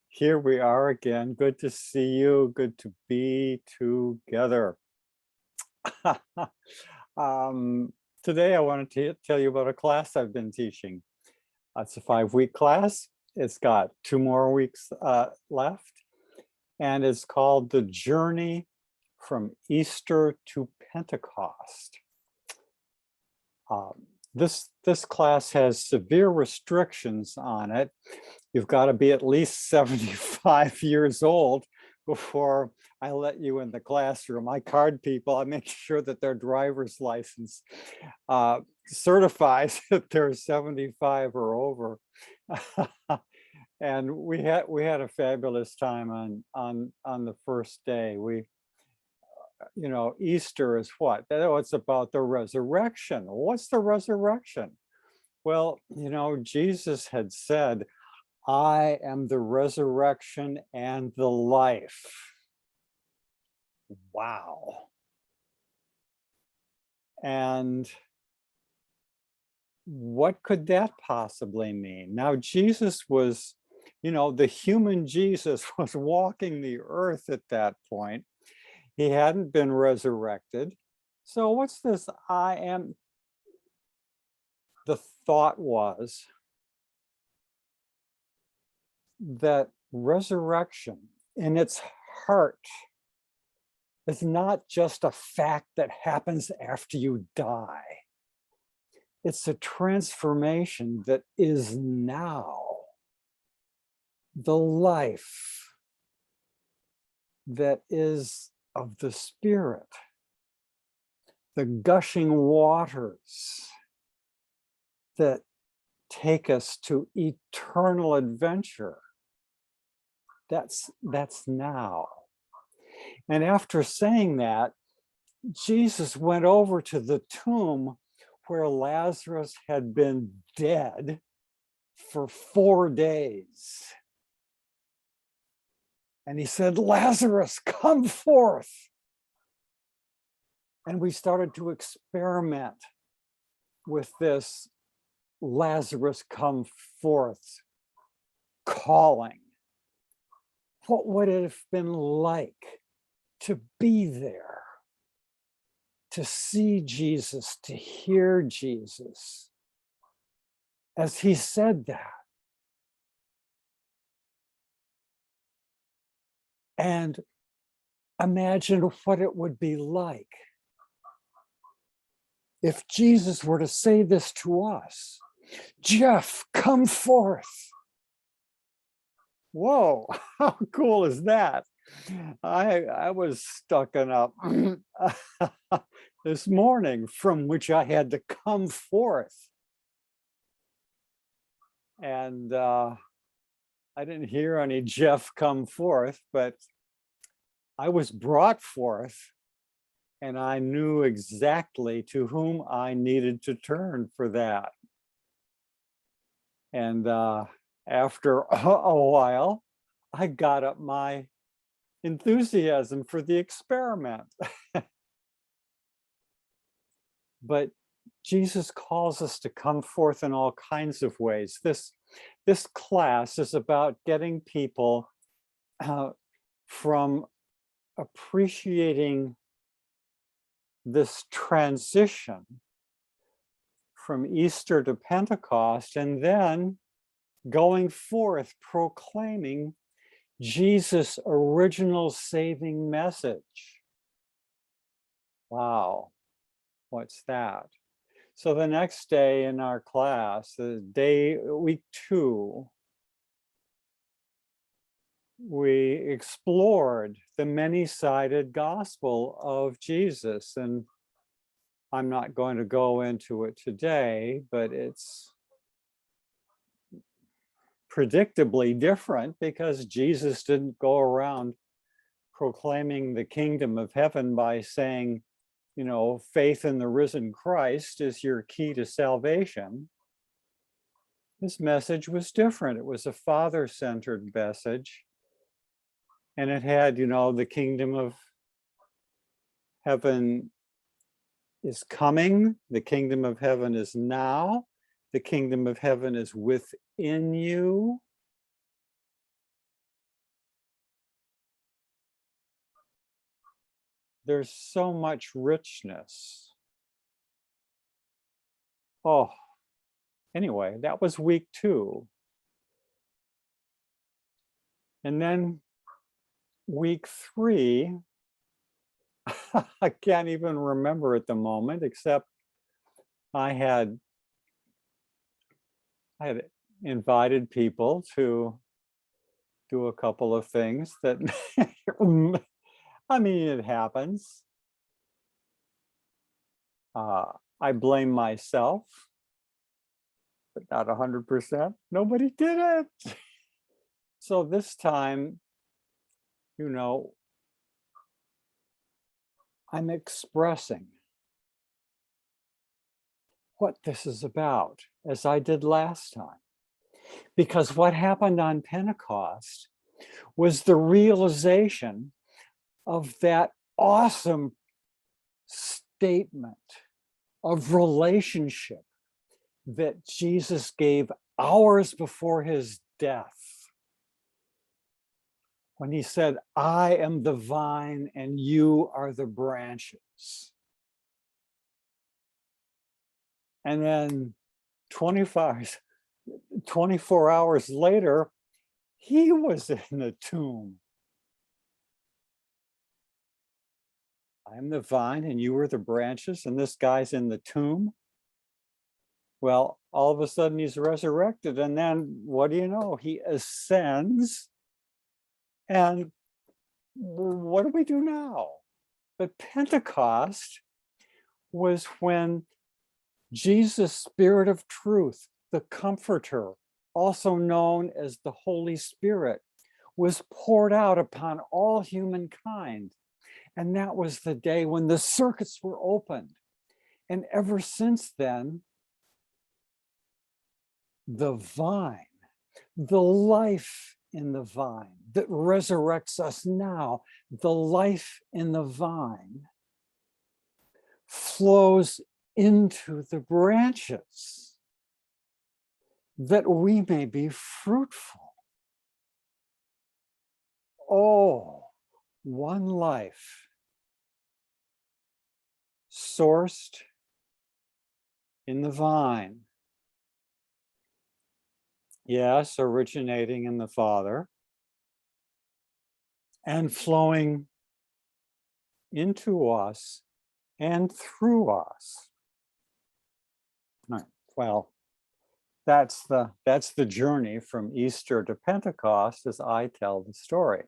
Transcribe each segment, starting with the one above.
Here we are again. Good to see you. Good to be together. um, Today, I wanted to tell you about a class I've been teaching. It's a 5-week class. It's got 2 more weeks left, and it's called The Journey from Easter to Pentecost. This class has severe restrictions on it. You've got to be at least 75 years old before I let you in the classroom. I card people, I make sure that their driver's license certifies that they're 75 or over. And we had a fabulous time on the first day. Easter is what? Oh, it's about the resurrection. What's the resurrection? Well, Jesus had said, I am the resurrection and the life. Wow. And what could that possibly mean? Now, Jesus was, the human Jesus was walking the earth at that point. He hadn't been resurrected. So what's this I am? The thought was that resurrection in its heart is not just a fact that happens after you die. It's a transformation that is now. The life that is of the Spirit, the gushing waters that take us to eternal adventure. That's now. And after saying that, Jesus went over to the tomb where Lazarus had been dead for 4 days. And he said, Lazarus, come forth. And we started to experiment with this Lazarus come forth calling. What would it have been like to be there, to see Jesus, to hear Jesus as he said that? And imagine what it would be like if Jesus were to say this to us, Jeff, come forth. Whoa, how cool is that? I was stuck in up this morning from which I had to come forth. And I didn't hear any Jeff come forth, but I was brought forth and I knew exactly to whom I needed to turn for that. And after a while, I got up my enthusiasm for the experiment. But Jesus calls us to come forth in all kinds of ways. This class is about getting people from appreciating this transition from Easter to Pentecost, and then going forth proclaiming Jesus' original saving message. Wow, what's that? So the next day in our class, week 2, we explored the many-sided gospel of Jesus. And I'm not going to go into it today, but it's predictably different because Jesus didn't go around proclaiming the kingdom of heaven by saying, faith in the risen Christ is your key to salvation. His message was different. It was a father-centered message. And it had, the kingdom of heaven is coming. The kingdom of heaven is now. the kingdom of heaven is within you. There's so much richness. Oh, anyway, that was week 2. And then week 3, I can't even remember at the moment, except I had invited people to do a couple of things that, I mean, it happens. I blame myself, but not 100%. Nobody did it. So this time, you know, I'm expressing what this is about, as I did last time. Because what happened on Pentecost was the realization of that awesome statement of relationship that Jesus gave hours before his death, when he said, I am the vine and you are the branches. And then 24 hours later, he was in the tomb. I'm the vine and you are the branches, and this guy's in the tomb. Well, all of a sudden he's resurrected, and then what do you know? He ascends. And what do we do now? But Pentecost was when Jesus, Spirit of Truth, the Comforter, also known as the Holy Spirit, was poured out upon all humankind. And that was the day when the circuits were opened. And ever since then, the vine, the life in the vine that resurrects us now, the life in the vine flows into the branches that we may be fruitful. Oh, one life sourced in the vine. Yes, originating in the Father and flowing into us and through us. Well, that's the journey from Easter to Pentecost as I tell the story.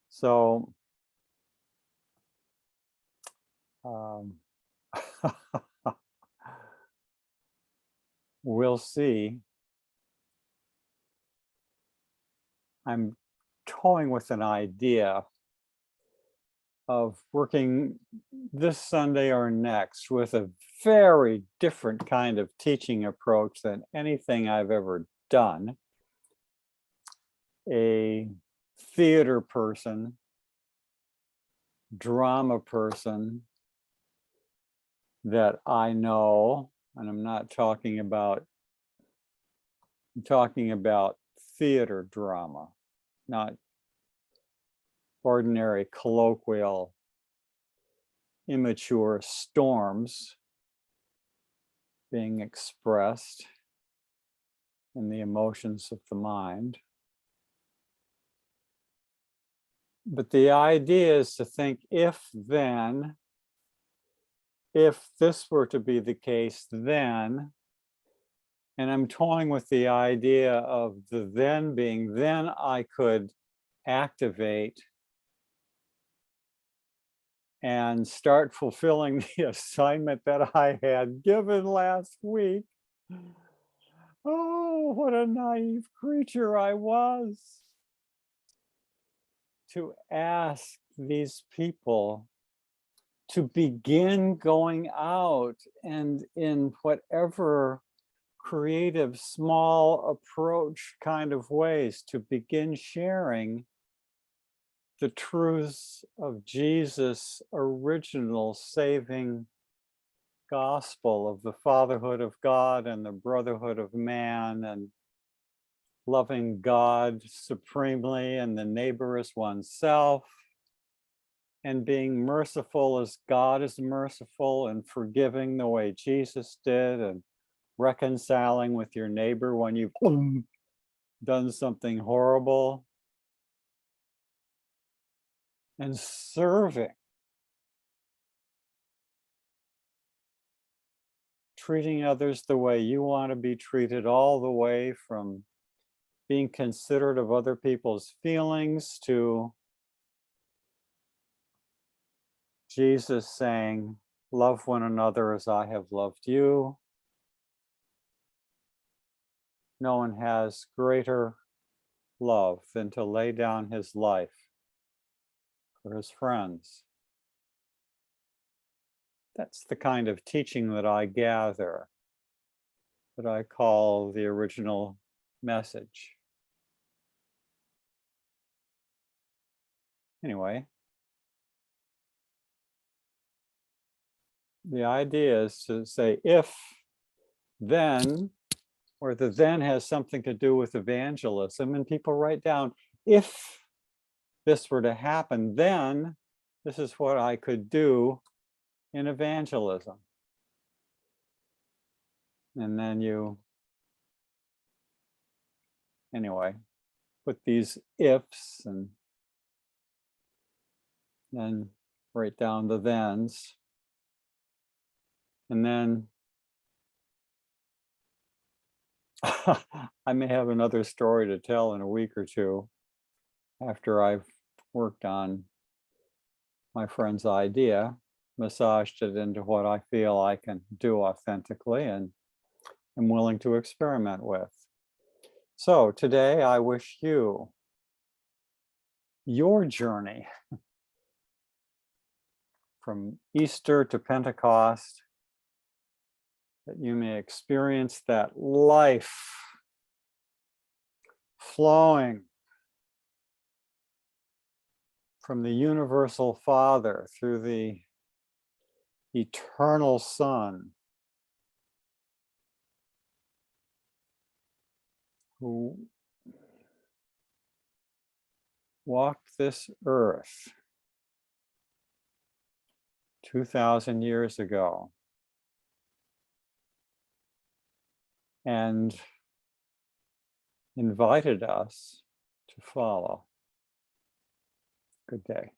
So we'll see. I'm toying with an idea of working this Sunday or next with a very different kind of teaching approach than anything I've ever done. A theater person, drama person that I know, and I'm talking about theater drama, not ordinary colloquial immature storms being expressed in the emotions of the mind. But the idea is to think, if this were to be the case, then, and I'm toying with the idea of the then being, then I could activate and start fulfilling the assignment that I had given last week. Oh, what a naive creature I was to ask these people to begin going out and in whatever creative, small approach kind of ways to begin sharing the truths of Jesus' original saving gospel of the fatherhood of God and the brotherhood of man, and loving God supremely and the neighbor as oneself, and being merciful as God is merciful, and forgiving the way Jesus did, and reconciling with your neighbor when you've done something horrible, and serving, treating others the way you want to be treated, all the way from being considerate of other people's feelings to Jesus saying, love one another as I have loved you. No one has greater love than to lay down his life for his friends. That's the kind of teaching that I gather, that I call the original message. Anyway, the idea is to say if, then, or the then has something to do with evangelism, and people write down, if this were to happen, then this is what I could do in evangelism. And then you, anyway, put these ifs and then write down the thens. And then I may have another story to tell in a week or two after I've worked on my friend's idea, massaged it into what I feel I can do authentically and am willing to experiment with. So today I wish you your journey from Easter to Pentecost, that you may experience that life flowing from the universal Father through the eternal Son, who walked this earth 2,000 years ago and invited us to follow. Good day.